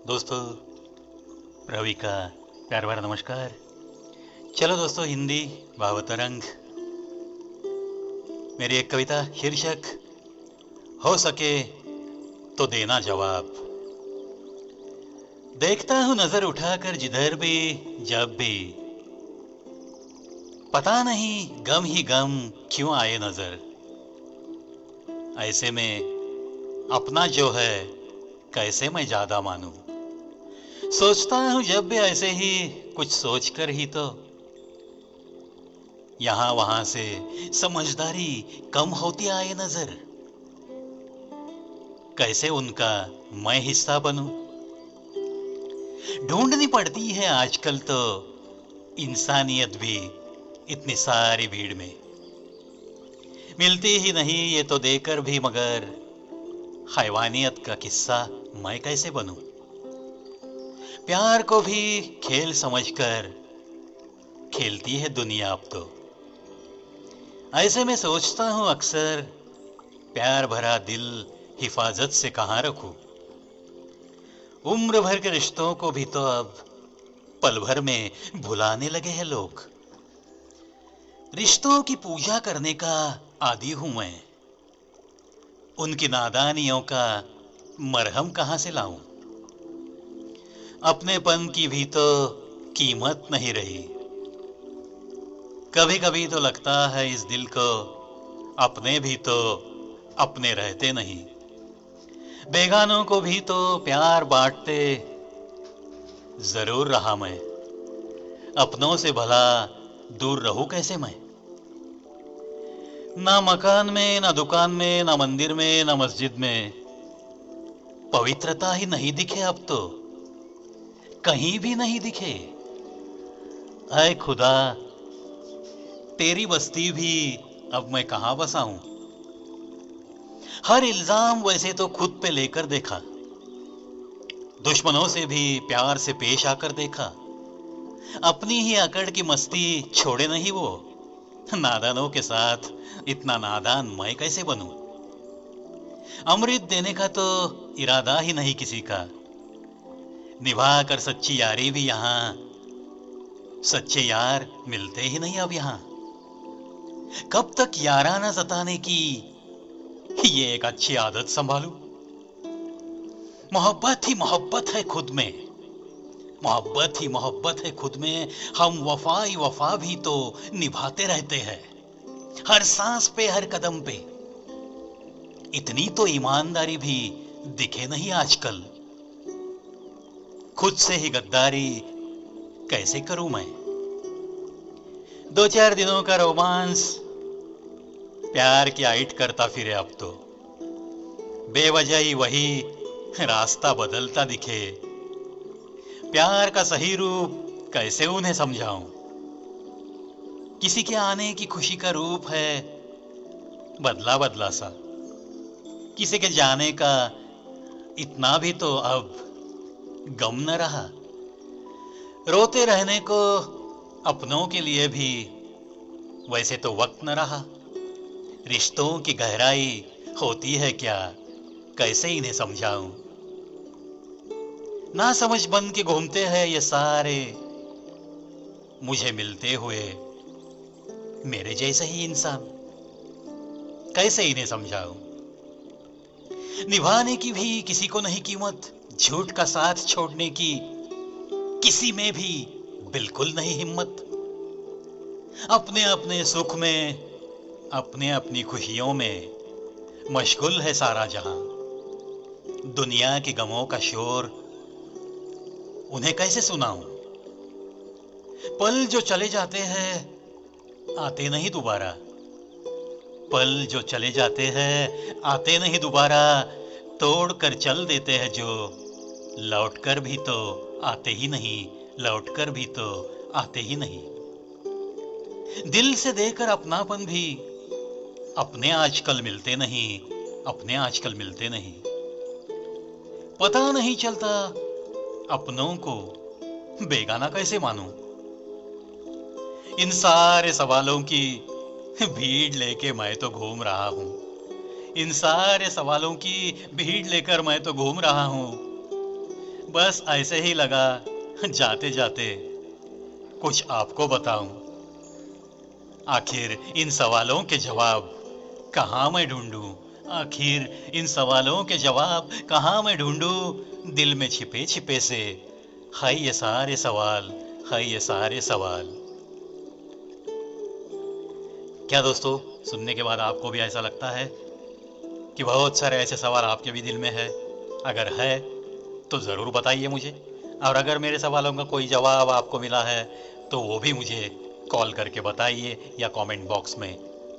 दोस्तों, रवि का प्यार भरा नमस्कार। चलो दोस्तों, हिंदी भावतरंग मेरी एक कविता शीर्षक हो सके तो देना जवाब। देखता हूं नजर उठाकर जिधर भी जब भी, पता नहीं गम ही गम क्यों आए नजर। ऐसे में अपना जो है कैसे मैं ज्यादा मानूं। सोचता हूं जब भी ऐसे ही कुछ सोच कर ही तो यहां वहां से समझदारी कम होती आए नजर। कैसे उनका मैं हिस्सा बनूं। ढूंढनी पड़ती है आजकल तो इंसानियत भी इतनी सारी भीड़ में। मिलती ही नहीं ये तो देकर भी, मगर हैवानियत का किस्सा मैं कैसे बनूं। प्यार को भी खेल समझकर खेलती है दुनिया अब तो। ऐसे में सोचता हूं अक्सर, प्यार भरा दिल हिफाजत से कहां रखूं। उम्र भर के रिश्तों को भी तो अब पल भर में भुलाने लगे हैं लोग। रिश्तों की पूजा करने का आदी हूं मैं, उनकी नादानियों का मरहम कहां से लाऊं। अपनेपन की भी तो कीमत नहीं रही। कभी कभी तो लगता है इस दिल को अपने भी तो अपने रहते नहीं। बेगानों को भी तो प्यार बांटते जरूर रहा मैं। अपनों से भला दूर रहूं कैसे मैं। ना मकान में, ना दुकान में, ना मंदिर में, ना मस्जिद में पवित्रता ही नहीं दिखे अब तो। कहीं भी नहीं दिखे। ऐ खुदा, तेरी बस्ती भी अब मैं कहां बसाऊं। हर इल्जाम वैसे तो खुद पे लेकर देखा, दुश्मनों से भी प्यार से पेश आकर देखा। अपनी ही अकड़ की मस्ती छोड़े नहीं वो। नादानों के साथ इतना नादान मैं कैसे बनूं। अमृत देने का तो इरादा ही नहीं किसी का। निभा कर सच्ची यारी भी यहां सच्चे यार मिलते ही नहीं अब यहां। कब तक याराना सताने की ये एक अच्छी आदत संभालूं। मोहब्बत ही मोहब्बत है खुद में, मोहब्बत ही मोहब्बत है खुद में। हम वफाई वफा भी तो निभाते रहते हैं, हर सांस पे हर कदम पे। इतनी तो ईमानदारी भी दिखे नहीं आजकल। खुद से ही गद्दारी कैसे करूं मैं। दो चार दिनों का रोमांस प्यार की आइट करता फिरे अब तो। बेवजह ही वही रास्ता बदलता दिखे। प्यार का सही रूप कैसे उन्हें समझाऊं। किसी के आने की खुशी का रूप है बदला बदला सा। किसी के जाने का इतना भी तो अब गम न रहा। रोते रहने को अपनों के लिए भी वैसे तो वक्त न रहा। रिश्तों की गहराई होती है क्या, कैसे इन्हें समझाऊं। ना समझ बन के घूमते हैं ये सारे, मुझे मिलते हुए मेरे जैसे ही इंसान। कैसे इन्हें समझाऊं। निभाने की भी किसी को नहीं कीमत, झूठ का साथ छोड़ने की किसी में भी बिल्कुल नहीं हिम्मत। अपने अपने सुख में, अपने अपनी खुशियों में मशगूल है सारा जहां। दुनिया के गमों का शोर उन्हें कैसे सुनाऊं। पल जो चले जाते हैं आते नहीं दोबारा। पल जो चले जाते हैं आते नहीं दोबारा। तोड़ कर चल देते हैं जो लौट कर भी तो आते ही नहीं। लौट कर भी तो आते ही नहीं। दिल से देकर अपनापन भी अपने आजकल मिलते नहीं। अपने आजकल मिलते नहीं। पता नहीं चलता अपनों को बेगाना कैसे मानूं। इन सारे सवालों की भीड़ लेके मैं तो घूम रहा हूं। इन सारे सवालों की भीड़ लेकर मैं तो घूम रहा हूं। बस ऐसे ही लगा जाते जाते कुछ आपको बताऊं। आखिर इन सवालों के जवाब कहाँ मैं ढूंढूं? आखिर इन सवालों के जवाब कहाँ मैं ढूंढूं? दिल में छिपे छिपे से है ये सारे सवाल, है ये सारे सवाल। क्या दोस्तों, सुनने के बाद आपको भी ऐसा लगता है कि बहुत सारे ऐसे सवाल आपके भी दिल में है? अगर है तो ज़रूर बताइए मुझे। और अगर मेरे सवालों का कोई जवाब आपको मिला है तो वो भी मुझे कॉल करके बताइए या कमेंट बॉक्स में।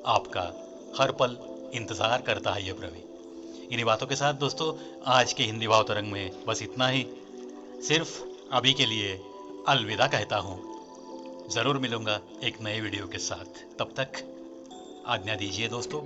आपका हर पल इंतज़ार करता है ये प्रवी। इन्हीं बातों के साथ दोस्तों, आज के हिंदी भाव तरंग में बस इतना ही। सिर्फ अभी के लिए अलविदा कहता हूँ। ज़रूर मिलूँगा एक नए वीडियो के साथ। तब तक आज्ञा दीजिए दोस्तों।